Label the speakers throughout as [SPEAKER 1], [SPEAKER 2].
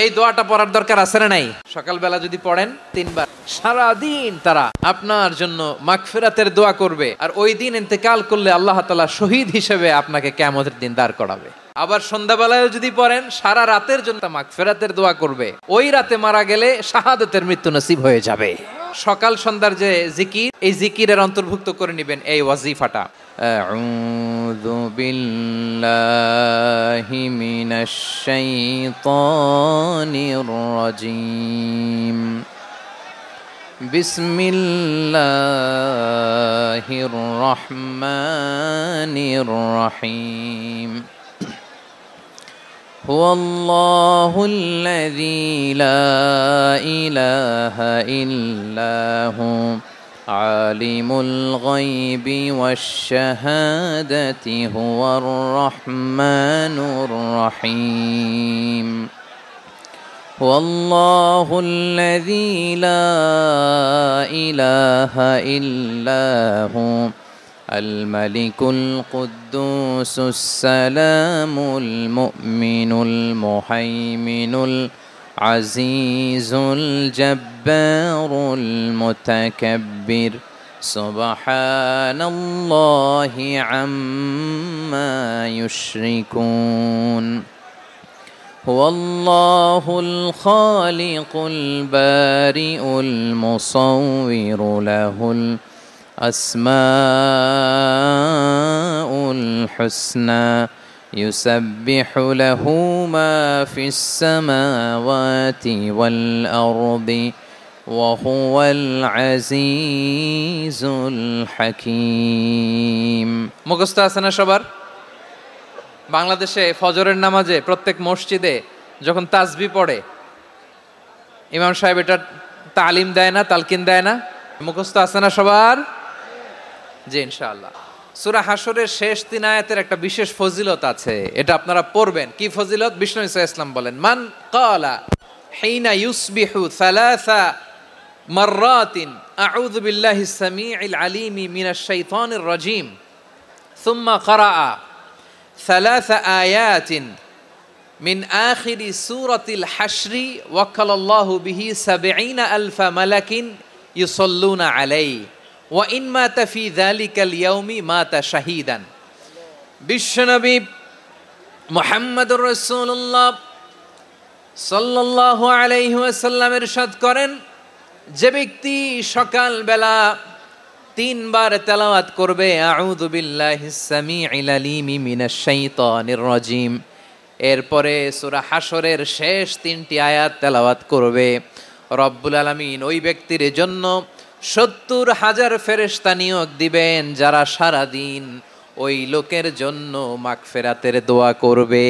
[SPEAKER 1] এই দোয়াটা পড়ার দরকার আছে না নাই? সকালবেলা যদি পড়েন 3 বার, সারাদিন তারা আপনার জন্য মাগফিরাতের দোয়া করবে। আর ওই দিন ইন্তেকাল করলে আল্লাহ তাআলা শহীদ হিসেবে আপনাকে কিয়ামতের দিন দাঁড় করাবে। আবার সন্ধ্যাবেলায় যদি পড়েন, সারা রাতের জন্য মাগফিরাতের দোয়া করবে। ওই রাতে মারা গেলে শাহাদাতের মৃত্যু নসিব হয়ে যাবে। সকাল সন্ধ্যার যে জিকির, এই জিকিরের অন্তর্ভুক্ত করে নেবেন এই ওয়াজিফাটা। আউযু বিল্লাহি মিনাশ শাইতানির রাজীম। বিসমিল্লাহির রহমানির রহিম। হুয়াল্লাহুল্লাযী লা ইলাহা ইল্লাহু আলিমুল গায়বি ওয়াশ শাহাদাতি হুয়ার রহমানুর রহিম। হুয়াল্লাহুল্লাযী লা ইলাহা ইল্লাহু الملك القدوس السلام المؤمن المهيمن العزيز الجبار المتكبر سبحان الله عما يشركون هو الله الخالق البارئ المصور له الأسماء الحسنى يسبح له ما في السماوات والأرض وهو العزيز الحكيم। মুখস্থ আছে না সবার? বাংলাদেশে ফজরের নামাজে প্রত্যেক মসজিদে যখন তাসবিহ পড়ে, ইমাম সাহেব এটা তালিম দেয় না, তালকিন দেয় না? মুখস্থ আছে না সবার? জি, ইনশাআল্লাহ। সূরা হাশরের শেষ 3 আয়াতের একটা বিশেষ ফজিলত আছে, এটা আপনারা পড়বেন। কি ফজিলত? বিষ্ণু ইসা ইসলাম বলেন, মান ক্বালা হিনা ইউসবিহু সালাসা মাররাতিন আউযু বিল্লাহিস সামিউল আলিমি মিনাশ শাইতানির রাজীম সুম্মা ক্বারাআ সালাসা আয়াতিন মিন আখিরি সূরাতিল হাশরি ওয়াক্কালাল্লাহু বিহি ৭০ আলফা মালাকিন ইউসাল্লুনা আলাইহি ওয়া ইন মাতা ফি যালিকাল ইয়াউমি মাতা শাহীদান। বিশ্বনবী মুহাম্মদুর রাসূলুল্লাহ সাল্লাল্লাহু আলাইহি ওয়াসাল্লাম ইরশাদ করেন, যে ব্যক্তি সকালবেলা 3 বার তেলাওয়াত করবে আউযু বিল্লাহিস সামিউল আলিমি মিনাশ শাইতানির রাজীম, এরপরে সূরা হাশরের শেষ 3টি আয়াত তেলাওয়াত করবে, রব্বুল আলামিন ওই ব্যক্তির জন্য ৭০,০০০ ফেরেশতা নিয়োগ দিবেন, যারা সারা দিন ওই লোকের জন্য মাগফিরাতের দোয়া করবে।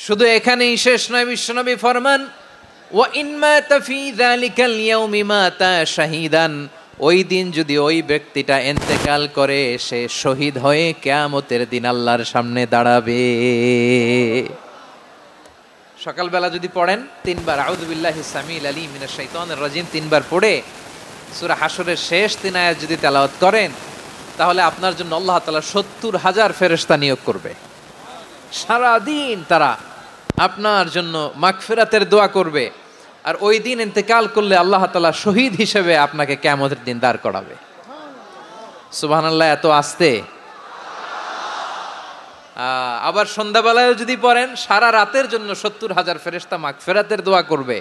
[SPEAKER 1] শুধু এখানেই শেষ নয়, বিশ্বনবী ফরমান, ওয়া ইন মাতা ফি যালিকাল ইয়াউমি মাতা শাহীদান, ওই দিন যদি ওই ব্যক্তিটা ইন্তেকাল করে, সে শহীদ হয়ে কিয়ামতের দিন আল্লাহর সামনে দাঁড়াবে। সকালবেলা যদি পড়েন 3 বার আউযু বিল্লাহিস সামিউল আলিম মিনাশ শাইতানির রাজীম 3 বার পড়ে সূরা হাশরের শেষ 3 আয়াত যদি তেলাওয়াত করেন, তাহলে আপনার জন্য আল্লাহ তাআলা ৭০,০০০ ফেরেশতা নিয়োগ করবে। সারা দিন তারা আপনার জন্য মাগফিরাতের দোয়া করবে। আর ওই দিন ইন্তেকাল করলে আল্লাহ তাআলা শহীদ হিসেবে আপনাকে কিয়ামতের দিন দাঁড় করাবে। সুবহানাল্লাহ, এত আস্তে। আবার সন্ধ্যাবেলায় যদি পড়েন, সারা রাতের জন্য ৭০,০০০ ফেরেশতা মাগফিরাতের দোয়া করবে।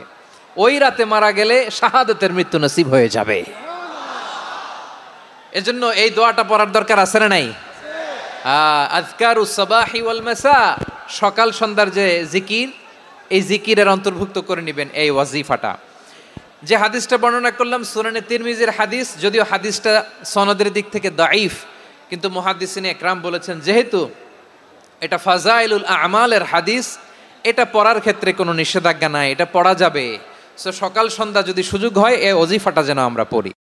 [SPEAKER 1] ওই রাতে মারা গেলে শাহাদাতের মৃত্যু নসিব হয়ে যাবে। এজন্য এই দোয়াটা পড়ার দরকার আছে না নাই? আযকারুস সাবাহি ওয়াল মাসা, সকাল সন্ধ্যার যে জিকির, এই জিকিরের অন্তর্ভুক্ত করে নেবেন এই ওয়াজিফাটা। যে হাদিসটা বর্ণনা করলাম সুনানে তিরমিজির হাদিস, যদিও হাদিসটা সনদের দিক থেকে দাঈফ, কিন্তু মুহাদ্দিসিনে ইকরাম বলেছেন যেহেতু এটা ফাজাইলুল আমালের হাদিস, এটা পড়ার ক্ষেত্রে কোনো নিষেধাজ্ঞা নাই, এটা পড়া যাবে। সো সকাল সন্ধ্যা যদি সুযোগ হয় এই ওয়াজিফাটা যেন আমরা পড়ি।